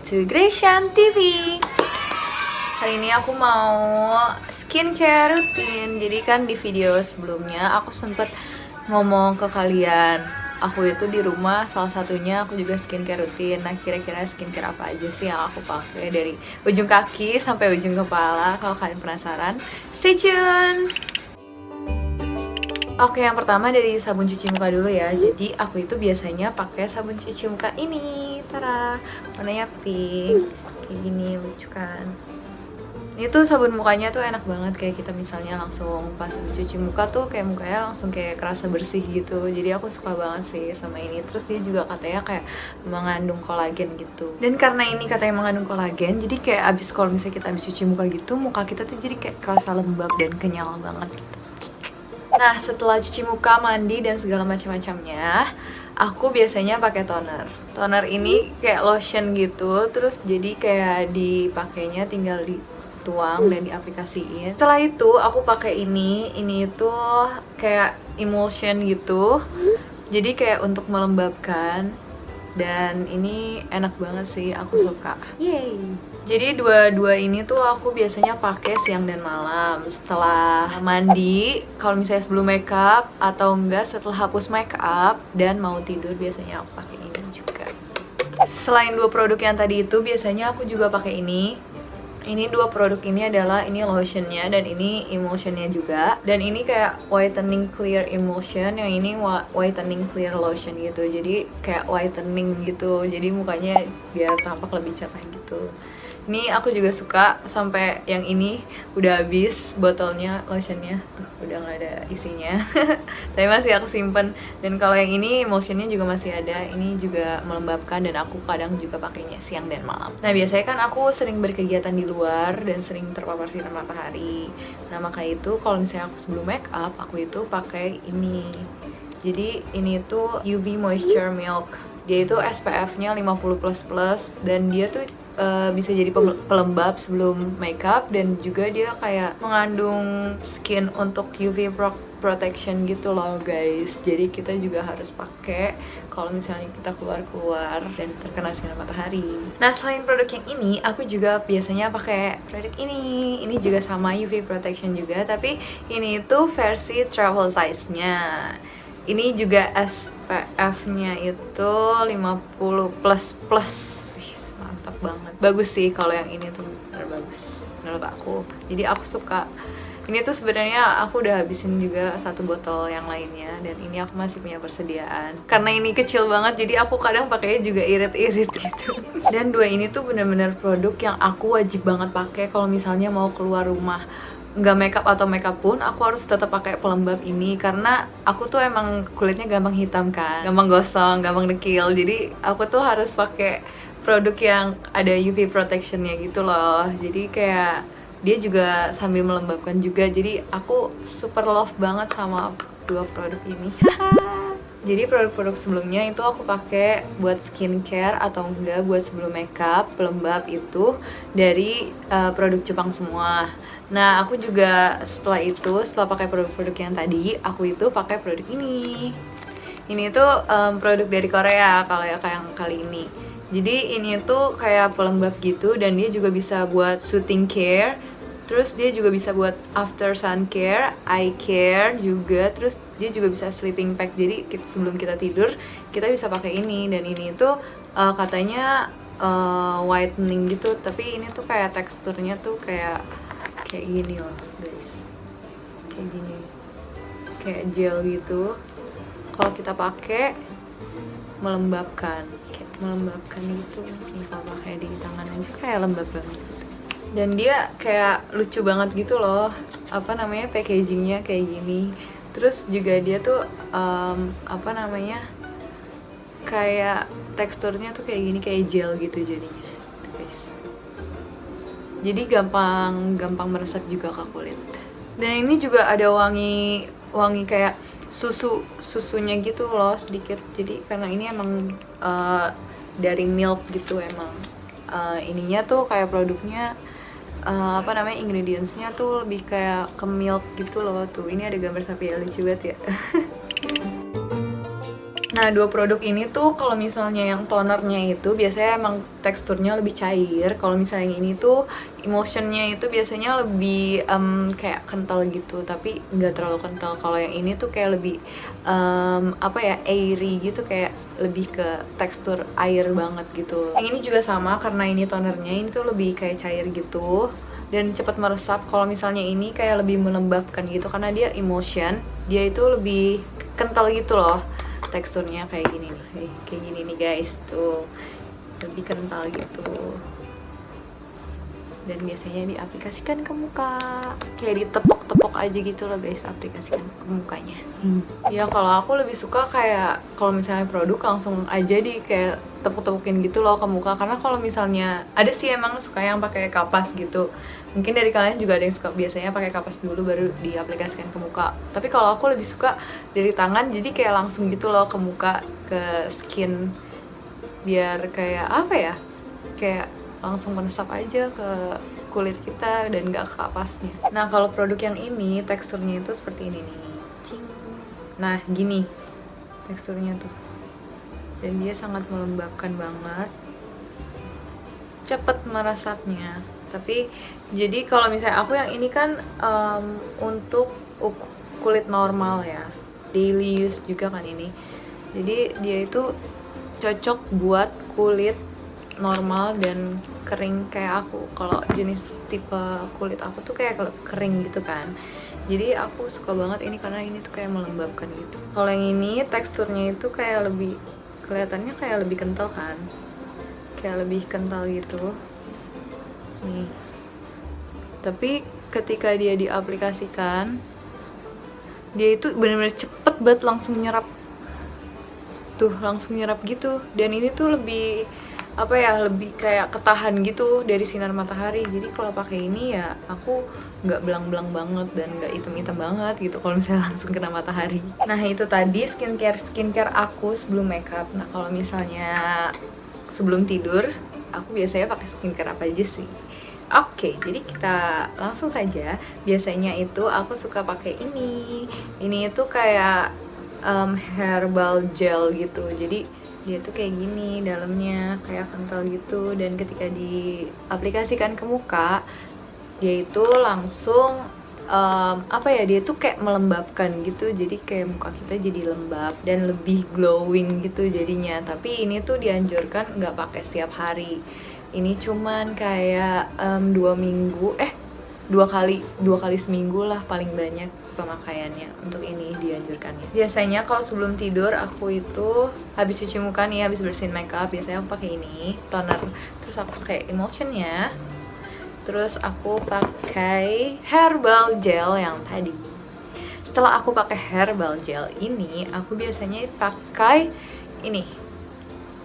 back to Gratian TV. Hari ini aku mau skincare rutin. Jadi kan di video sebelumnya aku sempet ngomong ke kalian, aku itu di rumah salah satunya aku juga skincare rutin. Nah, kira-kira skincare apa aja sih yang aku pakai dari ujung kaki sampai ujung kepala? Kalau kalian penasaran, stay tune. Oke, yang pertama dari sabun cuci muka dulu ya. Jadi aku itu biasanya pakai sabun cuci muka ini, tara, warnanya pink, kayak gini, lucu kan? Ini tuh sabun mukanya tuh enak banget, kayak kita misalnya langsung pas cuci muka tuh kayak mukanya langsung kayak kerasa bersih gitu. Jadi aku suka banget sih sama ini. Terus dia juga katanya kayak mengandung kolagen gitu. Dan karena ini katanya mengandung kolagen, jadi kayak kalau misalnya kita abis cuci muka gitu, muka kita tuh jadi kayak kerasa lembab dan kenyal banget gitu. Nah, setelah cuci muka, mandi, dan segala macam-macamnya, aku biasanya pakai toner. Toner ini kayak lotion gitu, terus jadi kayak dipakainya tinggal dituang dan diaplikasiin. Setelah itu aku pakai ini itu kayak emulsion gitu. Jadi kayak untuk melembabkan, dan ini enak banget sih, aku suka. Yeay. Jadi dua ini tuh aku biasanya pakai siang dan malam setelah mandi, kalau misalnya sebelum makeup, atau enggak setelah hapus makeup dan mau tidur, biasanya aku pakai ini juga. Selain dua produk yang tadi itu, biasanya aku juga pakai ini. Ini dua produk ini adalah ini lotionnya dan ini emulsionnya juga. Dan ini kayak whitening clear emulsion, yang ini whitening clear lotion gitu. Jadi kayak whitening gitu. Jadi mukanya biar tampak lebih cerah gitu. Ini aku juga suka, sampai yang ini udah habis botolnya lotionnya, tuh udah nggak ada isinya. Tapi masih aku simpen. Dan kalau yang ini emulsionnya juga masih ada. Ini juga melembabkan dan aku kadang juga pakainya siang dan malam. Nah, biasanya kan aku sering berkegiatan di luar dan sering terpapar sinar matahari. Nah, maka itu kalau misalnya aku sebelum make up, aku itu pakai ini. Jadi ini tuh UV Moisture Milk. Dia itu SPF-nya 50++, dan dia tuh bisa jadi pelembab sebelum makeup, dan juga dia kayak mengandung skin untuk UV protection gitu loh guys. Jadi kita juga harus pakai kalau misalnya kita keluar dan terkena sinar matahari. Nah, selain produk yang ini, aku juga biasanya pakai produk ini. Ini juga sama UV protection juga, tapi ini tuh versi travel size-nya. Ini juga SPF-nya itu 50++. Mantap banget. Bagus sih kalau yang ini tuh, bener bagus menurut aku. Jadi aku suka. Ini tuh sebenarnya aku udah habisin juga satu botol yang lainnya, dan ini aku masih punya persediaan. Karena ini kecil banget, jadi aku kadang pakainya juga irit-irit gitu. Dan dua ini tuh bener-bener produk yang aku wajib banget pakai kalau misalnya mau keluar rumah. Nggak makeup atau makeup pun, aku harus tetap pakai pelembab ini, karena aku tuh emang kulitnya gampang hitam kan, gampang gosong, gampang dekil. Jadi aku tuh harus pakai produk yang ada UV protectionnya gitu loh. Jadi kayak dia juga sambil melembabkan juga. Jadi aku super love banget sama dua produk ini. Jadi produk-produk sebelumnya itu aku pakai buat skincare atau enggak buat sebelum makeup, pelembab itu dari produk Jepang semua. Nah, aku juga setelah pakai produk-produk yang tadi, aku itu pakai produk ini. Ini tuh produk dari Korea kalau ya kayak yang kali ini. Jadi ini tuh kayak pelembab gitu, dan dia juga bisa buat soothing care. Terus dia juga bisa buat after sun care, eye care juga. Terus dia juga bisa sleeping pack. Jadi sebelum kita tidur, kita bisa pakai ini. Dan ini tuh katanya whitening gitu, tapi ini tuh kayak teksturnya tuh kayak gini loh guys. Kayak gini. Kayak gel gitu. Kalau kita pakai melembabkan gitu. Nih kalau pakai di tangan aja kayak lembab banget gitu. Dan dia kayak lucu banget gitu loh, packagingnya kayak gini. Terus juga dia tuh kayak teksturnya tuh kayak gini, kayak gel gitu jadinya guys. Jadi gampang meresap juga ke kulit. Dan ini juga ada wangi kayak susunya gitu loh sedikit. Jadi karena ini emang dari milk gitu, emang ininya tuh kayak produknya ingredientsnya tuh lebih kayak ke milk gitu loh. Tuh ini ada gambar sapi ya, lucu banget ya. Nah, dua produk ini tuh kalau misalnya yang tonernya itu biasanya emang teksturnya lebih cair. Kalau misalnya yang ini tuh emulsionnya itu biasanya lebih kayak kental gitu, tapi nggak terlalu kental. Kalau yang ini tuh kayak lebih apa ya, airy gitu, kayak lebih ke tekstur air banget gitu. Yang ini juga sama karena ini tonernya ini tuh lebih kayak cair gitu dan cepat meresap. Kalau misalnya ini kayak lebih melembabkan gitu karena dia emulsion, dia itu lebih kental gitu loh. Teksturnya kayak gini nih, kayak gini nih guys, tuh lebih kental gitu. Dan biasanya diaplikasikan ke muka, kayak ditepok-tepok aja gitu loh guys, aplikasikan ke mukanya. Ya kalau aku lebih suka kayak kalau misalnya produk langsung aja di kayak tepuk-tepukin gitu loh ke muka, karena kalau misalnya ada sih emang suka yang pakai kapas gitu. Mungkin dari kalian juga ada yang suka biasanya pakai kapas dulu baru diaplikasikan ke muka. Tapi kalau aku lebih suka dari tangan, jadi kayak langsung gitu loh ke muka, ke skin, biar kayak apa ya, kayak langsung meresap aja ke kulit kita dan gak ke kapasnya. Nah kalau produk yang ini teksturnya itu seperti ini nih. Cing. Nah gini teksturnya tuh, dan dia sangat melembabkan banget, cepet meresapnya. Tapi jadi kalau misalnya aku yang ini kan untuk kulit normal ya, daily use juga kan ini. Jadi dia itu cocok buat kulit normal dan kering kayak aku. Kalau jenis tipe kulit aku tuh kayak kering gitu kan, jadi aku suka banget ini karena ini tuh kayak melembabkan gitu. Kalau yang ini teksturnya itu kayak lebih, kelihatannya kayak lebih kental kan, kayak lebih kental gitu nih. Tapi ketika dia diaplikasikan, dia itu benar-benar cepet banget, langsung nyerap tuh, langsung nyerap gitu. Dan ini tuh lebih apa ya, lebih kayak ketahan gitu dari sinar matahari. Jadi kalau pakai ini ya aku nggak belang-belang banget dan nggak hitam-hitam banget gitu kalau misalnya langsung kena matahari. Nah itu tadi skincare aku sebelum makeup. Nah kalau misalnya sebelum tidur aku biasanya pakai skincare apa aja sih? Oke, jadi kita langsung saja. Biasanya itu aku suka pakai ini. Ini itu kayak herbal gel gitu. Jadi dia tuh kayak gini dalamnya, kayak kental gitu. Dan ketika diaplikasikan ke muka, dia itu langsung apa ya, dia tuh kayak melembabkan gitu. Jadi kayak muka kita jadi lembab dan lebih glowing gitu jadinya. Tapi ini tuh dianjurkan nggak pakai setiap hari. Ini cuman kayak 2 minggu, 2 kali seminggu lah paling banyak pemakaiannya. Untuk ini dianjurkannya. Biasanya kalau sebelum tidur aku itu habis cuci muka nih, habis bersihin makeup, biasanya aku pakai ini toner, terus aku pakai emulsionnya, terus aku pakai herbal gel yang tadi. Setelah aku pakai herbal gel ini, aku biasanya pakai ini,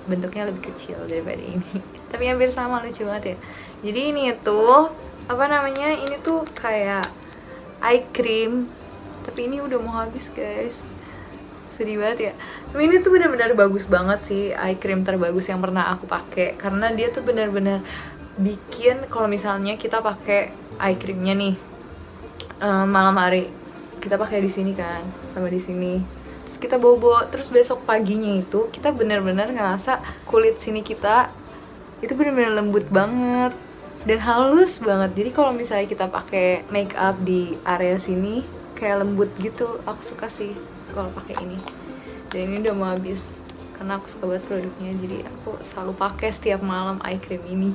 bentuknya lebih kecil daripada ini tapi hampir sama, lucu banget ya. Jadi ini tuh apa namanya, ini tuh kayak eye cream, tapi ini udah mau habis guys, sedih banget ya. Tapi ini tuh benar-benar bagus banget sih, eye cream terbagus yang pernah aku pakai, karena dia tuh benar-benar bikin kalau misalnya kita pakai eye creamnya nih malam hari, kita pakai di sini kan sama di sini, terus kita bobo, terus besok paginya itu kita benar-benar ngerasa kulit sini kita itu benar-benar lembut banget dan halus banget. Jadi kalau misalnya kita pakai make up di area sini kayak lembut gitu. Aku suka sih kalau pakai ini. Dan ini udah mau habis karena aku suka banget produknya. Jadi aku selalu pakai setiap malam eye cream ini.